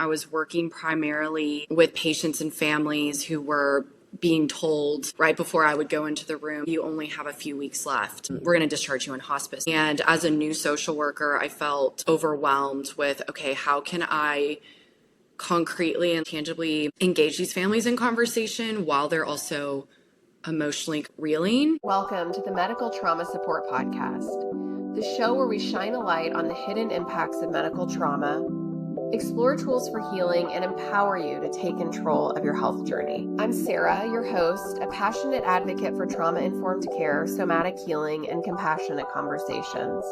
I was working primarily with patients and families who were being told right before I would go into the room, you only have a few weeks left. We're going to discharge you in hospice. And as a new social worker, I felt overwhelmed with, okay, how can I concretely and tangibly engage these families in conversation while they're also emotionally reeling? Welcome to the Medical Trauma Support Podcast, the show where we shine a light on the hidden impacts of medical trauma, explore tools for healing, and empower you to take control of your health journey. I'm Sarah, your host, a passionate advocate for trauma-informed care, somatic healing, and compassionate conversations.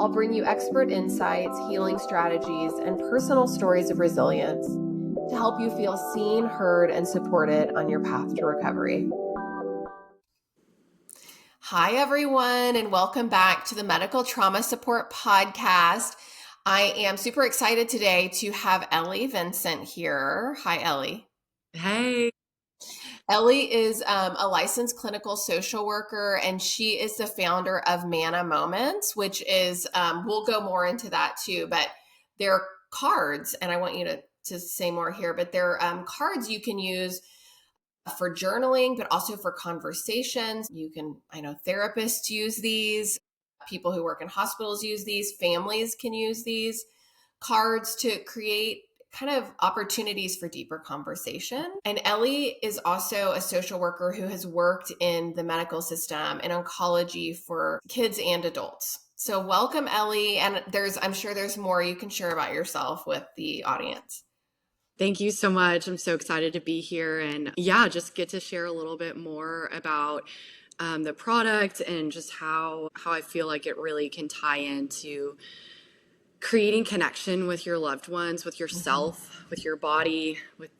I'll bring you expert insights, healing strategies, and personal stories of resilience to help you feel seen, heard, and supported on your path to recovery. Hi, everyone, and welcome back to the Medical Trauma Support Podcast. I am super excited today to have Ellie Vincent here. Hi, Ellie. Hey. Ellie is a licensed clinical social worker, and she is the founder of Manna Moments, which is, we'll go more into that too, but they're cards, and I want you to say more here, but they're cards you can use for journaling, but also for conversations. I know therapists use these, people who work in hospitals use these, families can use these cards to create kind of opportunities for deeper conversation. And Ellie is also a social worker who has worked in the medical system and oncology for kids and adults. So welcome, Ellie. And I'm sure there's more you can share about yourself with the audience. Thank you so much. I'm so excited to be here and just get to share a little bit more about the product and just how I feel like it really can tie into creating connection with your loved ones, with yourself, with your body, with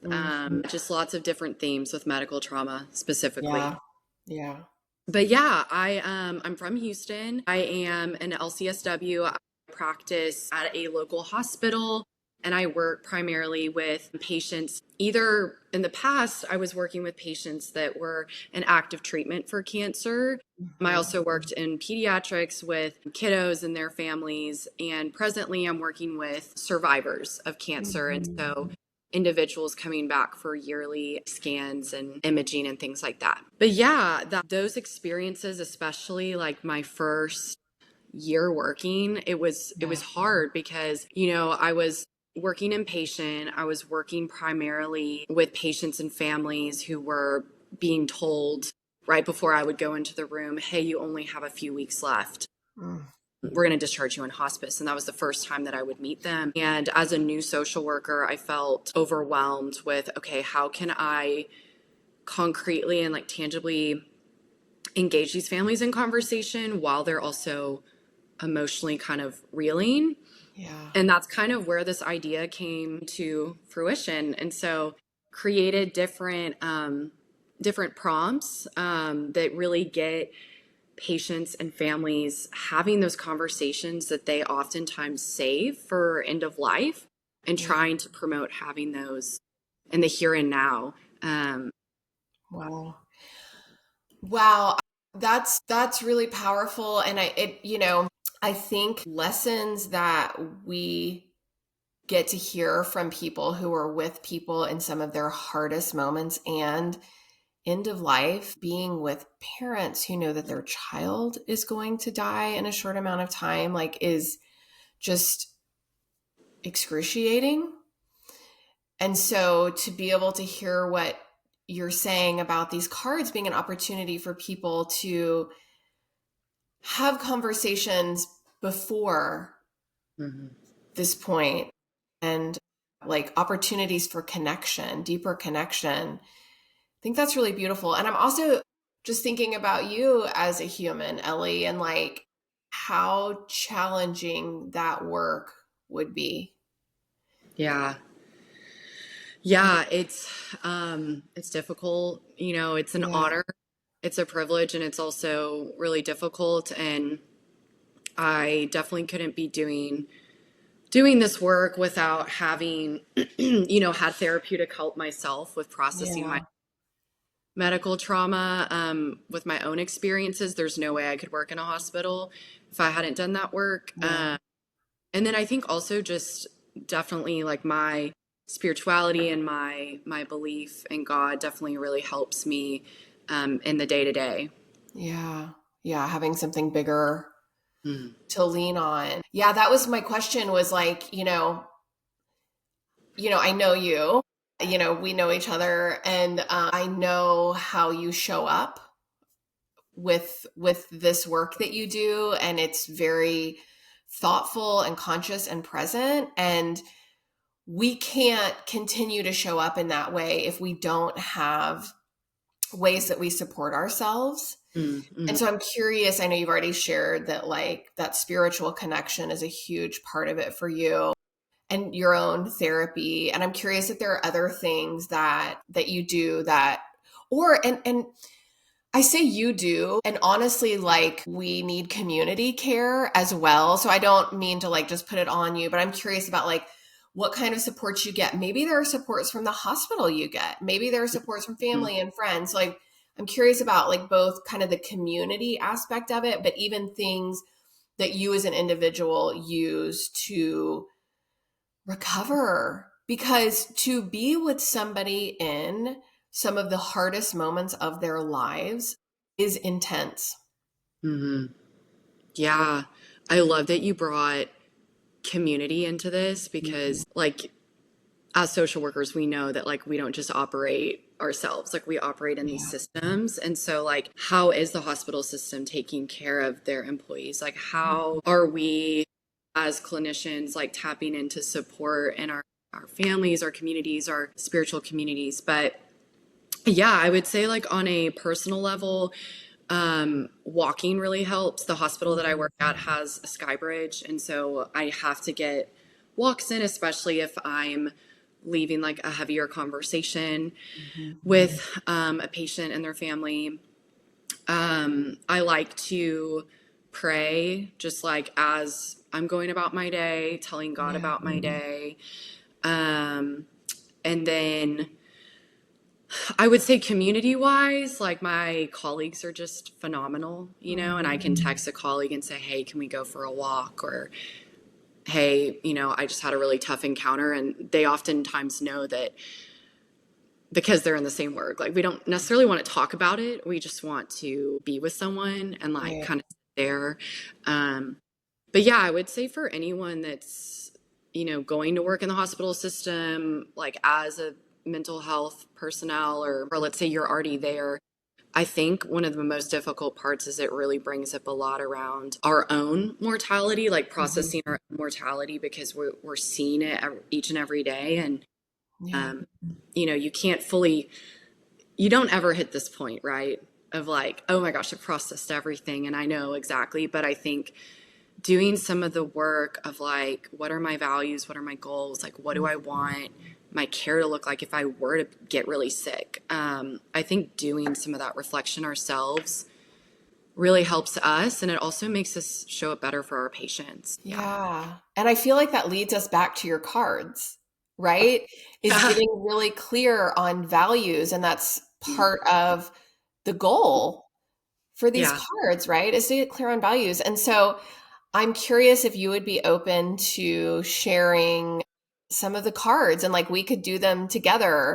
just lots of different themes with medical trauma specifically. Yeah. But I'm from Houston. I am an LCSW. I practice at a local hospital. And I work primarily with patients. Either in the past, I was working with patients that were in active treatment for cancer. I also worked in pediatrics with kiddos and their families. And presently, I'm working with survivors of cancer. And so individuals coming back for yearly scans and imaging and things like that. But those experiences, especially like my first year working, it was hard because, I was working inpatient. I was working primarily with patients and families who were being told right before I would go into the room, hey, you only have a few weeks left. We're going to discharge you in hospice. And that was the first time that I would meet them. And as a new social worker, I felt overwhelmed with, okay, how can I concretely and like tangibly engage these families in conversation while they're also emotionally kind of reeling? Yeah. And that's kind of where this idea came to fruition. And so created different prompts that really get patients and families having those conversations that they oftentimes save for end of life and trying to promote having those in the here and now. Wow. That's really powerful. And I think lessons that we get to hear from people who are with people in some of their hardest moments and end of life, being with parents who know that their child is going to die in a short amount of time, like, is just excruciating. And so to be able to hear what you're saying about these cards being an opportunity for people to have conversations before this point and like opportunities for connection, deeper connection. I think that's really beautiful. And I'm also just thinking about you as a human, Ellie, and like how challenging that work would be. Yeah, it's difficult. It's an honor. It's a privilege, and it's also really difficult. And I definitely couldn't be doing this work without having, had therapeutic help myself with processing my medical trauma, with my own experiences. There's no way I could work in a hospital if I hadn't done that work. And then I think also just definitely like my spirituality and my belief in God definitely really helps me in the day to day. Yeah. Yeah. Having something bigger to lean on. Yeah. That was my question was like, I know you, we know each other, and I know how you show up with this work that you do, and it's very thoughtful and conscious and present, and we can't continue to show up in that way if we don't have ways that we support ourselves. Mm-hmm. And so I'm curious, I know you've already shared that like that spiritual connection is a huge part of it for you and your own therapy. And I'm curious if there are other things that you do that, or and I say you do, and honestly, like we need community care as well. So I don't mean to like just put it on you, but I'm curious about like what kind of supports you get. Maybe there are supports from the hospital you get. Maybe there are supports from family and friends. Like I'm curious about like both kind of the community aspect of it, but even things that you as an individual use to recover. Because to be with somebody in some of the hardest moments of their lives is intense. Mm-hmm. Yeah, I love that you brought community into this Mhm. because like as social workers, we know that like we don't just operate ourselves, like we operate in these Yeah. systems. And so like how is the hospital system taking care of their employees? Like how are we as clinicians like tapping into support in our families, our communities, our spiritual communities? But yeah, I would say like on a personal level, walking really helps. The hospital that I work at has a sky bridge, and so I have to get walks in, especially if I'm leaving like a heavier conversation Mhm. with a patient and their family. I like to pray just like as I'm going about my day, telling God Yeah. about my day. Um, and then I would say community wise, like my colleagues are just phenomenal, and I can text a colleague and say, hey, can we go for a walk? Or, hey, I just had a really tough encounter. And they oftentimes know that because they're in the same work, like we don't necessarily want to talk about it. We just want to be with someone and like Right. kind of sit there. Um, but yeah, I would say for anyone that's, going to work in the hospital system, like as a mental health personnel, or let's say you're already there, I think one of the most difficult parts is it really brings up a lot around our own mortality, like Mhm. processing our own mortality because we're seeing it each and every day. And, Yeah. um, you can't fully, you don't ever hit this point, right? Of like, oh my gosh, I've processed everything and I know exactly. But I think doing some of the work of like, what are my values? What are my goals? Like, what do I want my care to look like if I were to get really sick? I think doing some of that reflection ourselves really helps us. And it also makes us show up better for our patients. Yeah. Yeah. And I feel like that leads us back to your cards, right? Is Yeah. getting really clear on values. And that's part of the goal for these Yeah. cards, right? Is to get clear on values. And so I'm curious if you would be open to sharing some of the cards and like we could do them together.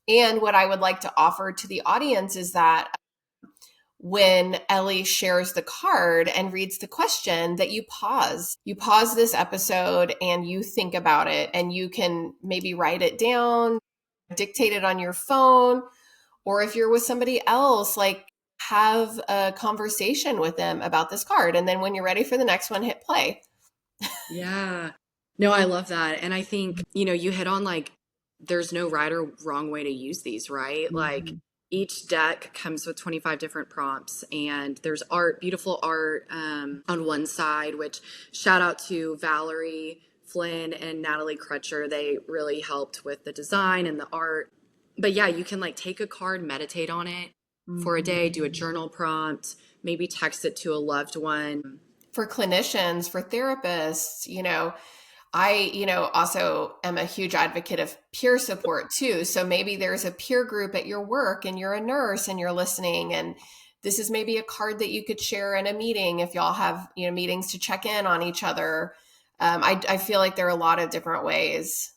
And what I would like to offer to the audience is that when Ellie shares the card and reads the question, that you pause. You pause this episode and you think about it, and you can maybe write it down, dictate it on your phone, or if you're with somebody else, like have a conversation with them about this card. And then when you're ready for the next one, hit play. Yeah. No, I love that. And I think, you hit on like, there's no right or wrong way to use these, right? Like, Mhm. each deck comes with 25 different prompts, and there's art, beautiful art on one side, which shout out to Valerie Flynn and Natalie Crutcher. They really helped with the design and the art. But yeah, you can like take a card, meditate on it for a day, do a journal prompt, maybe text it to a loved one. For clinicians, for therapists, I, also am a huge advocate of peer support too. So maybe there's a peer group at your work and you're a nurse and you're listening, and this is maybe a card that you could share in a meeting if y'all have, meetings to check in on each other. I feel like there are a lot of different ways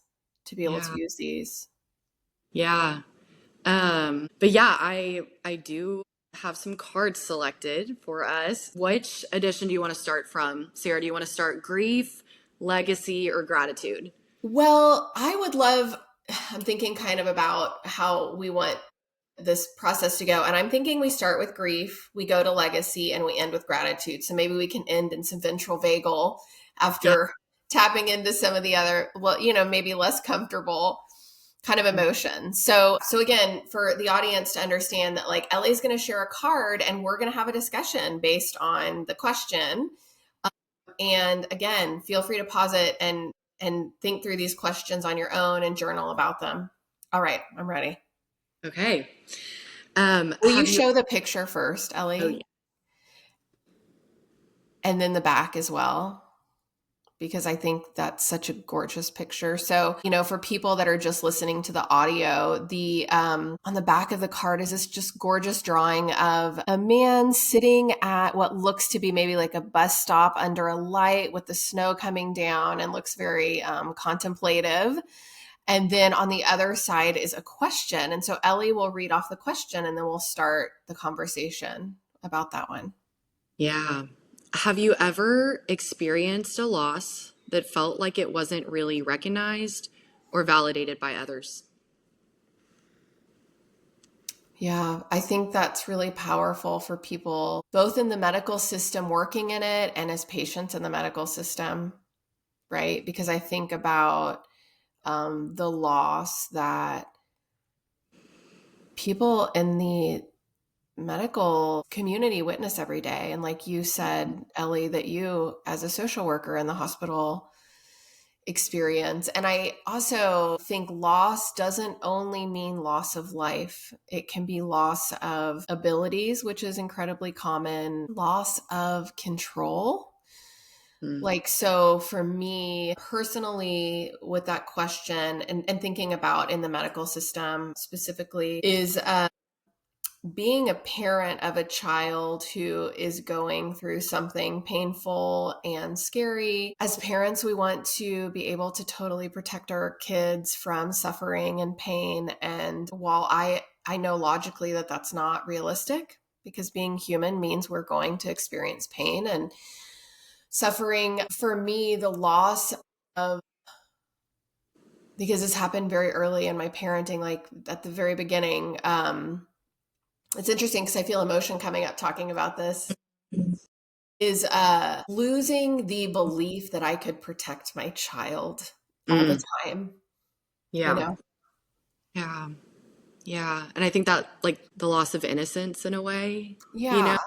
to be able to Yeah. use these. Yeah. But yeah, I do have some cards selected for us. Which edition do you want to start from? Sarah, do you want to start grief, legacy, or gratitude? Well, I would love, I'm thinking kind of about how we want this process to go. And I'm thinking we start with grief, we go to legacy, and we end with gratitude. So maybe we can end in some ventral vagal Yeah. after tapping into some of the other, well, maybe less comfortable kind of emotions. So again, for the audience to understand that like Ellie's going to share a card and we're going to have a discussion based on the question. And again, feel free to pause it and think through these questions on your own and journal about them. All right, I'm ready. Okay. Will you Have you, show the picture first, oh yeah. Ellie? And then the back as well, because I think that's such a gorgeous picture. So, for people that are just listening to the audio, the on the back of the card is this just gorgeous drawing of a man sitting at what looks to be maybe like a bus stop under a light with the snow coming down and looks very contemplative. And then on the other side is a question. And so Ellie will read off the question and then we'll start the conversation about that one. Yeah. Have you ever experienced a loss that felt like it wasn't really recognized or validated by others? Yeah, I think that's really powerful for people, both in the medical system working in it and as patients in the medical system, right? Because I think about the loss that people in the medical community witness every day. And like you said, Ellie, that you, as a social worker in the hospital, experience. And I also think loss doesn't only mean loss of life, it can be loss of abilities, which is incredibly common, loss of control. Mm. Like, so for me personally, with that question and thinking about in the medical system specifically, is being a parent of a child who is going through something painful and scary. As parents, we want to be able to totally protect our kids from suffering and pain. And while I know logically that that's not realistic, because being human means we're going to experience pain and suffering. For me, the loss of, because this happened very early in my parenting, like at the very beginning, it's interesting because I feel emotion coming up talking about this, is losing the belief that I could protect my child all the Mm. time, you Yeah. know? Yeah. Yeah. And I think that like the loss of innocence in a way, you Yeah. know,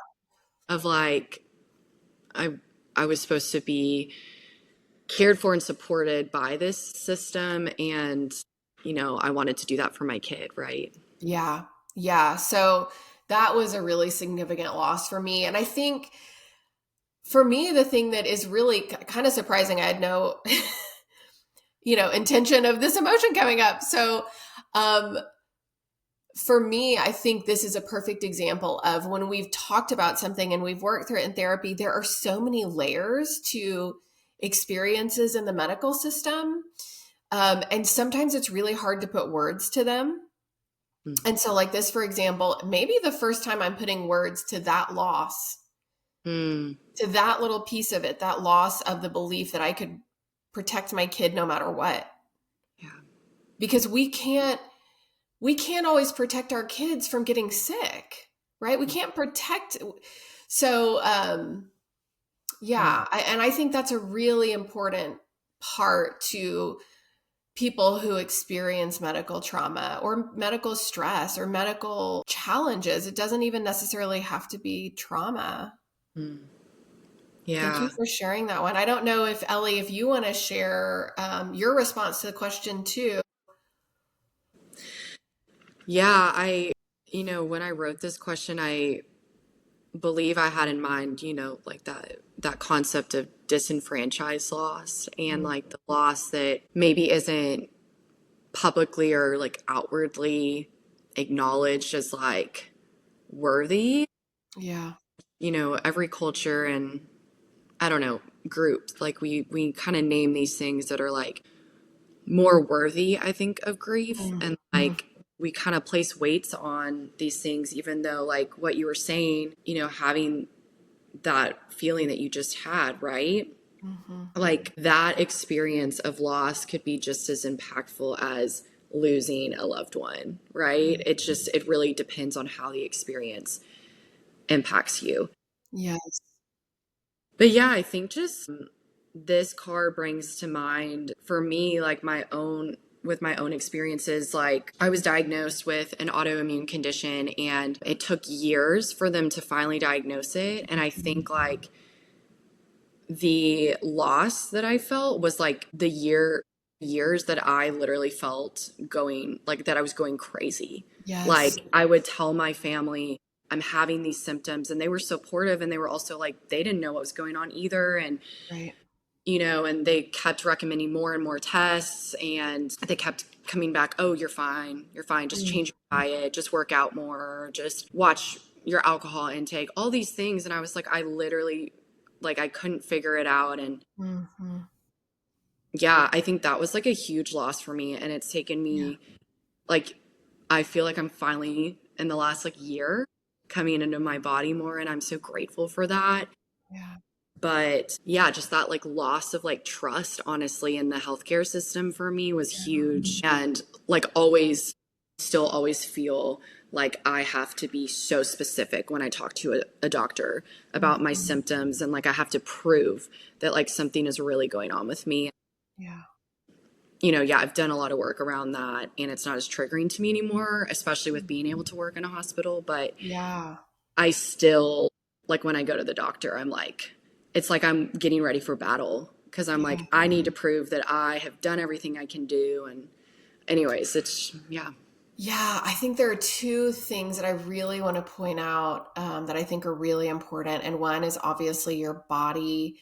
of like I I was supposed to be cared for and supported by this system and I wanted to do that for my kid, right? Yeah. Yeah. So that was a really significant loss for me. And I think for me, the thing that is really kind of surprising, I had no, intention of this emotion coming up. So, um, for me, I think this is a perfect example of when we've talked about something and we've worked through it in therapy, there are so many layers to experiences in the medical system. And sometimes it's really hard to put words to them. Mm. And so, like this, for example, maybe the first time I'm putting words to that loss, Mm. to that little piece of it, that loss of the belief that I could protect my kid no matter what. Yeah. Because we can't always protect our kids from getting sick, right? We can't protect. So, Mm. yeah. And I think that's a really important part to people who experience medical trauma or medical stress or medical challenges. It doesn't even necessarily have to be trauma. Mm. Thank you Yeah. for sharing that one. I don't know if Ellie, if you want to share your response to the question too. Yeah, when I wrote this question, I believe I had in mind, like that concept of disenfranchised loss and like the loss that maybe isn't publicly or like outwardly acknowledged as like worthy. Yeah. Every culture and I don't know, groups. Like we kind of name these things that are like more worthy, I think, of grief. And Mm-hmm. like we kind of place weights on these things, even though like what you were saying, having that feeling that you just had, right? Mm-hmm. Like that experience of loss could be just as impactful as losing a loved one, right? It really depends on how the experience impacts you. Yes. But yeah, I think just this card brings to mind for me, like with my own experiences, like I was diagnosed with an autoimmune condition and it took years for them to finally diagnose it. And I think like the loss that I felt was like years that I literally felt going like that I was going crazy. Yes. Like I would tell my family I'm having these symptoms and they were supportive and they were also like they didn't know what was going on either and Right. and they kept recommending more and more tests and they kept coming back, "Oh, you're fine, just Mm. change your diet, just work out more, just watch your alcohol intake." All these things and I was like I literally like I couldn't figure it out and Mm-hmm. yeah, I think that was like a huge loss for me and it's taken Yeah. me like I feel like I'm finally in the last like year coming into my body more and I'm so grateful for that. Yeah. But yeah, just that like loss of like trust honestly in the healthcare system for me was huge and like still always feel like I have to be so specific when I talk to a doctor about my Mm-hmm. symptoms and like I have to prove that like something is really going on with me. Yeah. Yeah, I've done a lot of work around that and it's not as triggering to me anymore, especially with being able to work in a hospital. But Yeah. I still, like, when I go to the doctor, I'm like, it's like I'm getting ready for battle because I'm like, Yeah. I need to prove that I have done everything I can do. And, anyways, yeah. Yeah, I think there are two things that I really want to point out that I think are really important. And one is obviously your body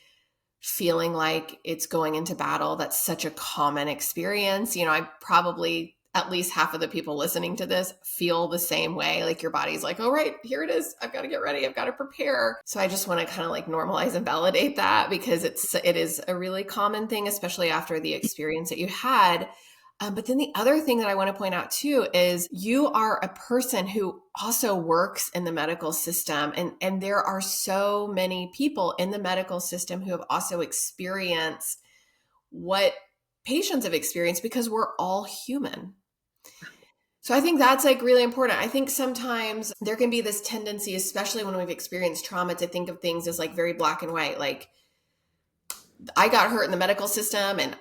feeling like it's going into battle. That's such a common experience. I probably, at least half of the people listening to this feel the same way. Like your body's like, oh, right, here it is. I've got to get ready. I've got to prepare. So I just want to kind of like normalize and validate that because it is a really common thing, especially after the experience that you had. But then the other thing that I want to point out too is you are a person who also works in the medical system. And there are so many people in the medical system who have also experienced what patients have experienced because we're all human. So I think that's like really important. I think sometimes there can be this tendency, especially when we've experienced trauma, to think of things as like very black and white. Like I got hurt in the medical system and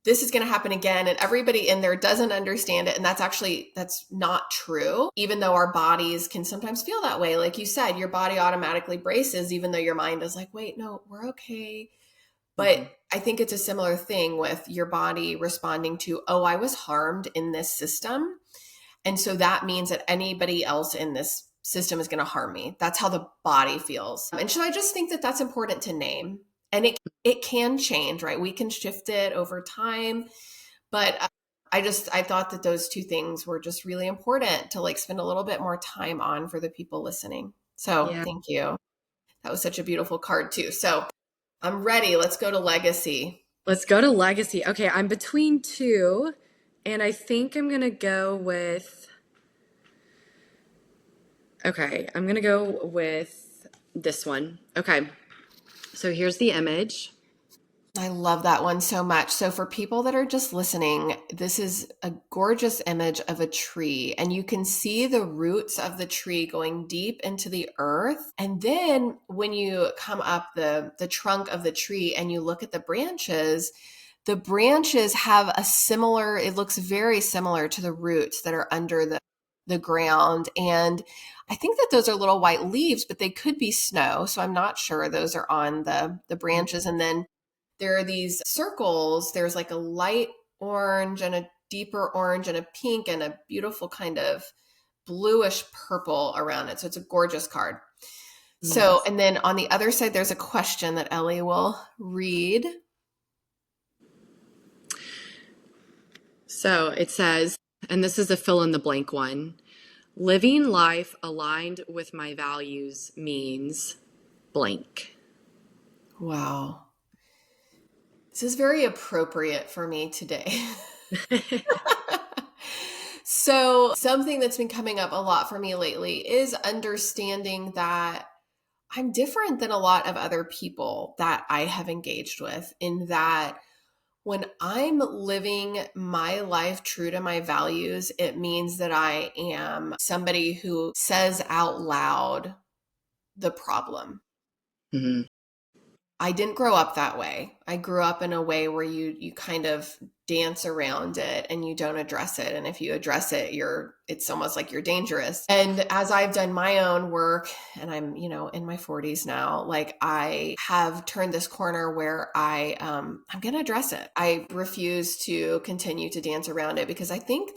this is going to happen again and everybody in there doesn't understand it, and that's not true. Even though our bodies can sometimes feel that way, like you said, your body automatically braces even though your mind is like, wait, no, we're okay. Mm-hmm. But I think it's a similar thing with your body responding to, oh, I was harmed in this system, and so that means that anybody else in this system is going to harm me. That's how the body feels. And so I just think that that's important to name. And it can change, right? We can shift it over time, but I thought that those two things were just really important to like spend a little bit more time on for the people listening. So, Yeah. thank you. That was such a beautiful card too. So, I'm ready. Let's go to legacy. Let's go to legacy. Okay, I'm between two, and I think I'm going to go with, okay, I'm going to go with this one. Okay, so here's the image. I love that one so much. So, for people that are just listening, this is a gorgeous image of a tree, and you can see the roots of the tree going deep into the earth. And then, when you come up the trunk of the tree and you look at the branches have a similar, it looks very similar to the roots that are under the ground. And I think that those are little white leaves, but they could be snow. So, I'm not sure those are on the branches. And then there are these circles. There's like a light orange and a deeper orange and a pink and a beautiful kind of bluish purple around it. So it's a gorgeous card. So, Yes. and then on the other side, there's a question that Ellie will read. So it says, and this is a fill in the blank one, living life aligned with my values means blank. Wow. This is very appropriate for me today. So, something that's been coming up a lot for me lately is understanding that I'm different than a lot of other people that I have engaged with, in that when I'm living my life true to my values, it means that I am somebody who says out loud the problem. Mhm. I didn't grow up that way. I grew up in a way where you kind of dance around it and you don't address it. And if you address it, it's almost like you're dangerous. And as I've done my own work, and I'm, in my 40s now, like I have turned this corner where I'm going to address it. I refuse to continue to dance around it, because I think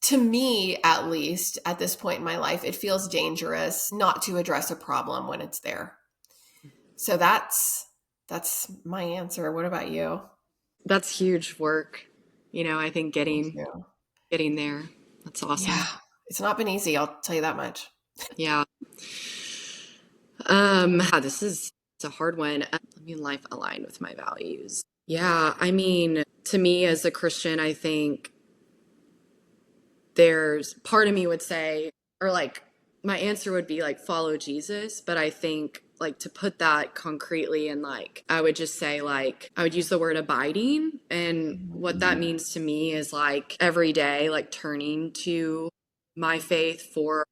to me, at least at this point in my life, it feels dangerous not to address a problem when it's there. So that's my answer. What about you? That's huge work. I think Thank getting you. getting there. That's Yeah. awesome. It's not been easy, I'll tell you that much. Yeah. This is it's a hard one. Life aligned with my values. Yeah, to me as a Christian, I think there's part of me would say, or like my answer would be like follow Jesus, but I think like to put that concretely, and like I would just say like I would use the word abiding, and what that means to me is like every day like turning to my faith for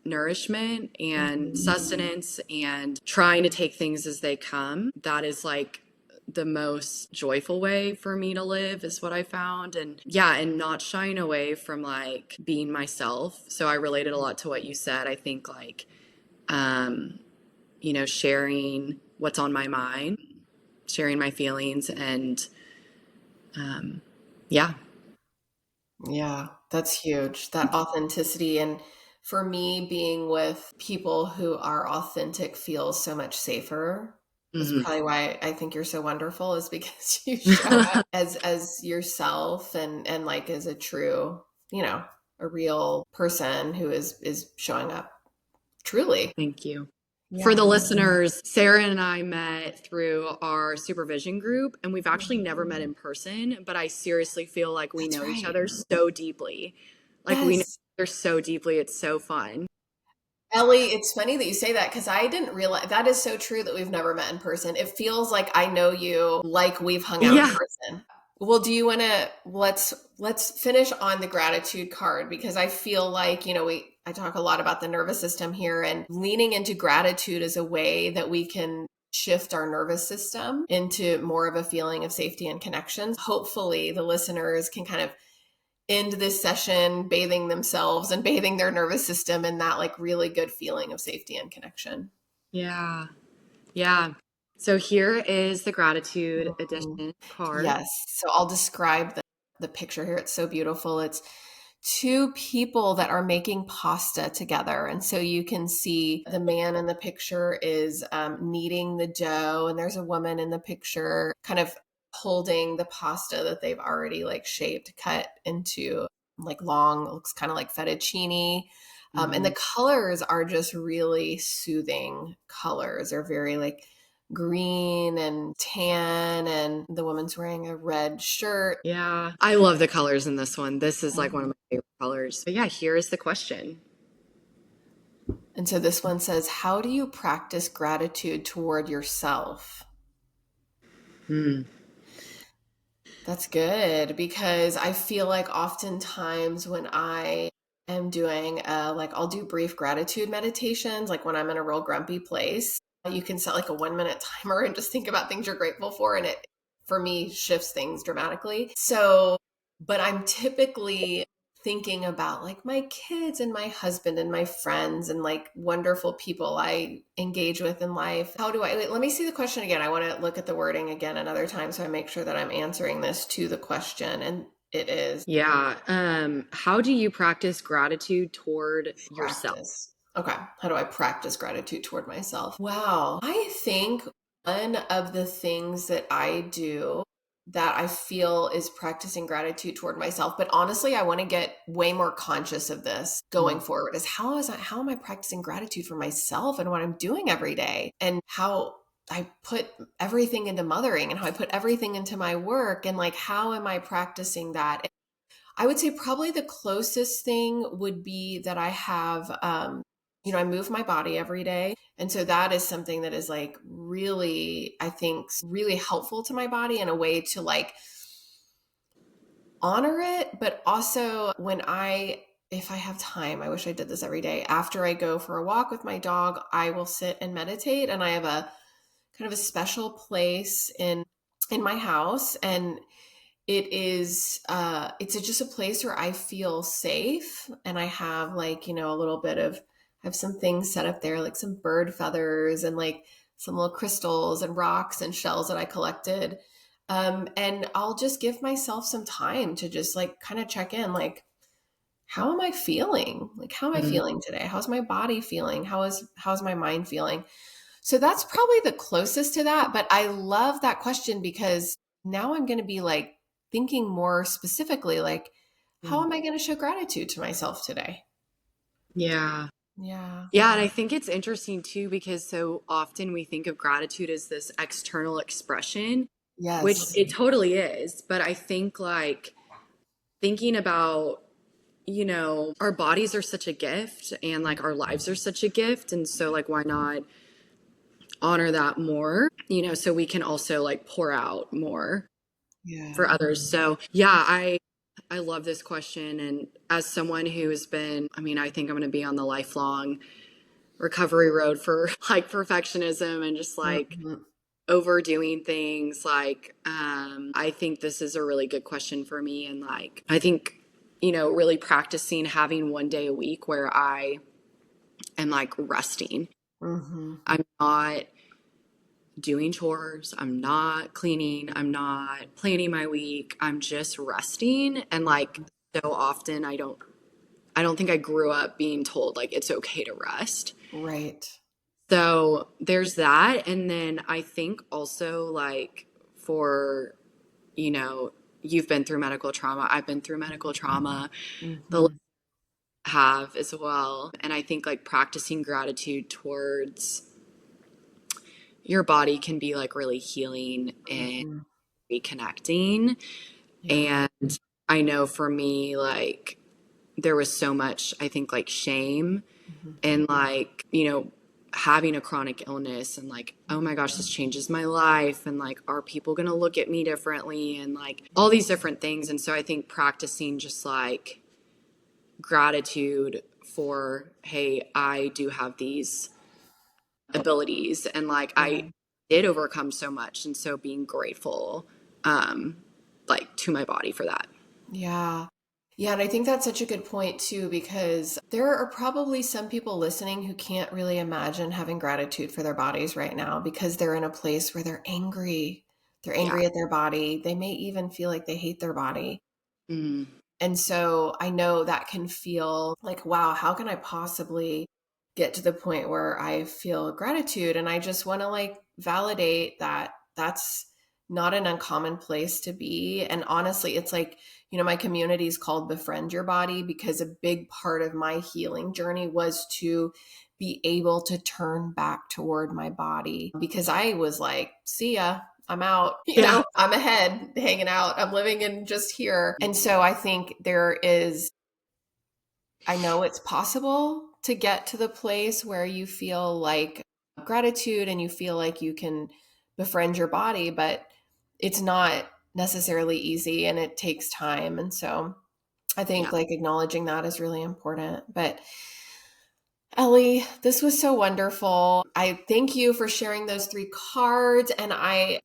nourishment and Mhm. sustenance and trying to take things as they come. That is like the most joyful way for me to live, is what I found. And yeah, and not shying away from like being myself. So I related a lot to what you said. I think like um sharing what's on my mind, sharing my feelings, and yeah. Yeah, that's huge. That authenticity. And for me, being with people who are authentic feels so much safer. That's Mhm. probably why I think you're so wonderful, is because you show up as yourself, and like as a true, a real person who is showing up truly. Thank you. For Yeah. the listeners, Sarah and I met through our supervision group, and we've actually never met in person, but I seriously feel like we That's know each right. other so deeply. Like we know Yes. each other so deeply. It's so fun. Ellie, it's funny that you say that, because I didn't realize that is so true that we've never met in person. It feels like I know you like we've hung out in Yeah. person. Well, do you want to let's finish on the gratitude card, because I feel like, I talk a lot about the nervous system here, and leaning into gratitude is a way that we can shift our nervous system into more of a feeling of safety and connection. Hopefully, the listeners can kind of end this session bathing themselves and bathing their nervous system in that like really good feeling of safety and connection. Yeah. Yeah. So here is the gratitude Mhm. edition card. Yes. So I'll describe the picture here. It's so beautiful. It's two people that are making pasta together. And so you can see the man in the picture is kneading the dough, and there's a woman in the picture kind of holding the pasta that they've already like shaped, cut into like long, looks kind of like fettuccine. And Mhm. the colors are just really soothing colors. They're very like green and tan, and the woman's wearing a red shirt. Yeah. I love the colors in this one. This is like one of Mhm. my favorite colors. But yeah, here is the question. And so this one says, how do you practice gratitude toward yourself? Hmm. That's good, because I feel like oftentimes when I am doing like I'll do brief gratitude meditations, like when I'm in a real grumpy place, you can set like a 1 minute timer and just think about things you're grateful for, and it for me shifts things dramatically. So, but I'm typically thinking about like my kids and my husband and my friends and like wonderful people I engage with in life. How do I wait, let me see the question again. I want to look at the wording again another time so I make sure that I'm answering this to the question. And it is Yeah. How do you practice gratitude toward yourself? practice. Okay. How do I practice gratitude toward myself? Wow. I think one of the things that I do that I feel is practicing gratitude toward myself, but honestly, I want to get way more conscious of this going Mm. forward, is how am I practicing gratitude for myself and what I'm doing every day, and I put everything into mothering and how I put everything into my work, and like, how am I practicing that? I would say probably the closest thing would be that I have, I move my body every day. And so that is something that is like really, I think, really helpful to my body in a way to like honor it. But also if I have time, I wish I did this every day. After I go for a walk with my dog, I will sit and meditate. And I have a kind of a special place in my house, and it's just a place where I feel safe, and I have like, a little bit of, I have some things set up there, like some bird feathers and like some little crystals and rocks and shells that I collected. And I'll just give myself some time to just like kind of check in, like, how am I feeling? Like, how am I Mhm. feeling today? How's my body feeling? How's my mind feeling? So that's probably the closest to that. But I love that question, because now I'm going to be like thinking more specifically, like, how Mm. am I going to show gratitude to myself today? Yeah. Yeah. Yeah, and I think it's interesting too because so often we think of gratitude as this external expression, which Yes. it totally is. But I think like thinking about, our bodies are such a gift and like our lives are such a gift. And so, like, why not honor that more, so we can also like pour out more Yeah. for others. So, yeah, I love this question. And as someone who has been, I mean, I think I'm going to be on the lifelong recovery road for like perfectionism and just like Mhm. overdoing things. Like, I think this is a really good question for me. And like, I think, really practicing having one day a week where I am like resting. Mhm. I'm not doing chores. I'm not cleaning. I'm not planning my week. I'm just resting. And like, so often I don't think I grew up being told like it's okay to rest. Right. So there's that. And then I think also like for, you know, you've been through medical trauma. I've been through medical trauma. The Mhm. have as well. And I think like practicing gratitude towards your body can be like really healing and Mhm. reconnecting. Yeah. And I know for me, like, there was so much, I think, like shame Mhm. and like, having a chronic illness and like, oh my gosh, this changes my life. And like, are people going to look at me differently? And like all these different things. And so I think practicing just like gratitude for, hey, I do have these abilities and like I Yeah. did overcome so much. And so being grateful, um, like to my body for that. Yeah. Yeah, and I think that's such a good point too, because there are probably some people listening who can't really imagine having gratitude for their bodies right now because they're in a place where they're angry. They're Yeah. angry at their body. They may even feel like they hate their body. Mm, And so I know that can feel like, wow, how can I possibly get to the point where I feel gratitude? And I just want to like validate that that's not an uncommon place to be. And honestly, it's like, my community is called Befriend Your Body because a big part of my healing journey was to be able to turn back toward my body because I was like, see ya, I'm out, yeah. I'm ahead hanging out. I'm living in just here. And so I think I know it's possible to get to the place where you feel like gratitude and you feel like you can befriend your body, but it's not necessarily easy and it takes time. And so I think Yeah. like acknowledging that is really important. But Ellie, this was so wonderful. I thank you for sharing those three cards.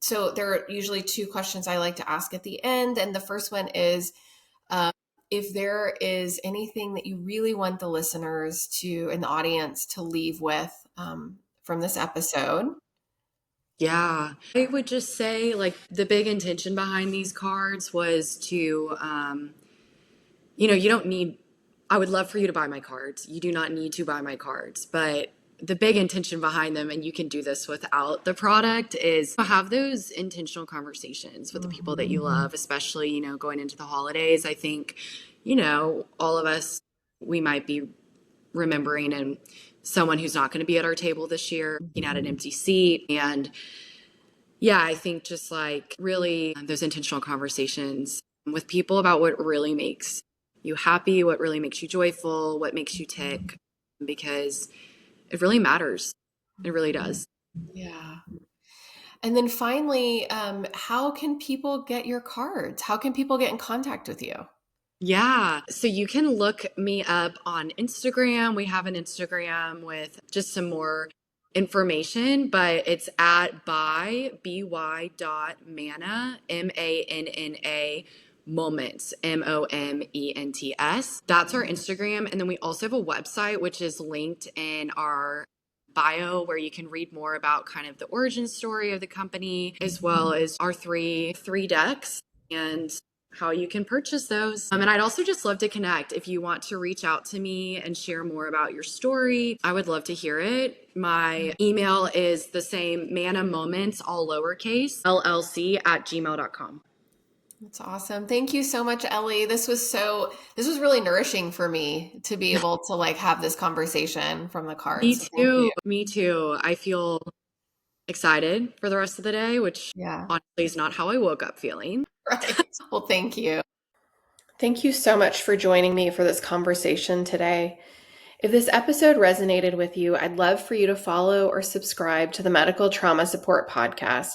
So there are usually two questions I like to ask at the end. And the first one is, uh, if there is anything that you really want the listeners to, and the audience to leave with from this episode. Yeah. I would just say like the big intention behind these cards was to, you don't need, I would love for you to buy my cards. You do not need to buy my cards, but the big intention behind them, and you can do this without the product, is have those intentional conversations with the people that Mhm. you love, especially, going into the holidays. I think, all of us, we might be remembering and someone who's not going to be at our table this year, looking at an empty seat. And yeah, I think just like really those intentional conversations with people about what really makes you happy, what really makes you joyful, what makes you tick, because it really matters. It really does. Yeah. And then finally, how can people get your cards? How can people get in contact with you? Yeah. So you can look me up on Instagram. We have an Instagram with just some more information, but it's at by dot manna, MANNA moments, MOMENTS. That's our Instagram. And then we also have a website, which is linked in our bio, where you can read more about kind of the origin story of the company, as well as our three decks and how you can purchase those. And I'd also just love to connect. If you want to reach out to me and share more about your story, I would love to hear it. My email is the same, Manna Moments, all lowercase, LLC@gmail.com. That's awesome. Thank you so much, Ellie. This was really nourishing for me to be able to like have this conversation from the Me cards. So thank too. you. Me too. I feel excited for the rest of the day, which Yeah. honestly is not how I woke up feeling. Right. Well, thank you. Thank you so much for joining me for this conversation today. If this episode resonated with you, I'd love for you to follow or subscribe to the Medical Trauma Support Podcast.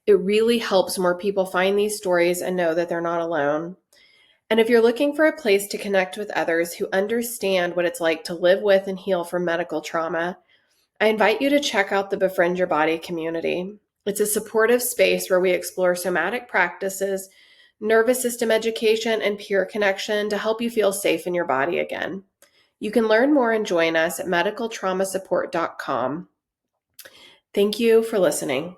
It really helps more people find these stories and know that they're not alone. And if you're looking for a place to connect with others who understand what it's like to live with and heal from medical trauma, I invite you to check out the Befriend Your Body community. It's a supportive space where we explore somatic practices, nervous system education, and peer connection to help you feel safe in your body again. You can learn more and join us at medicaltraumasupport.com. Thank you for listening.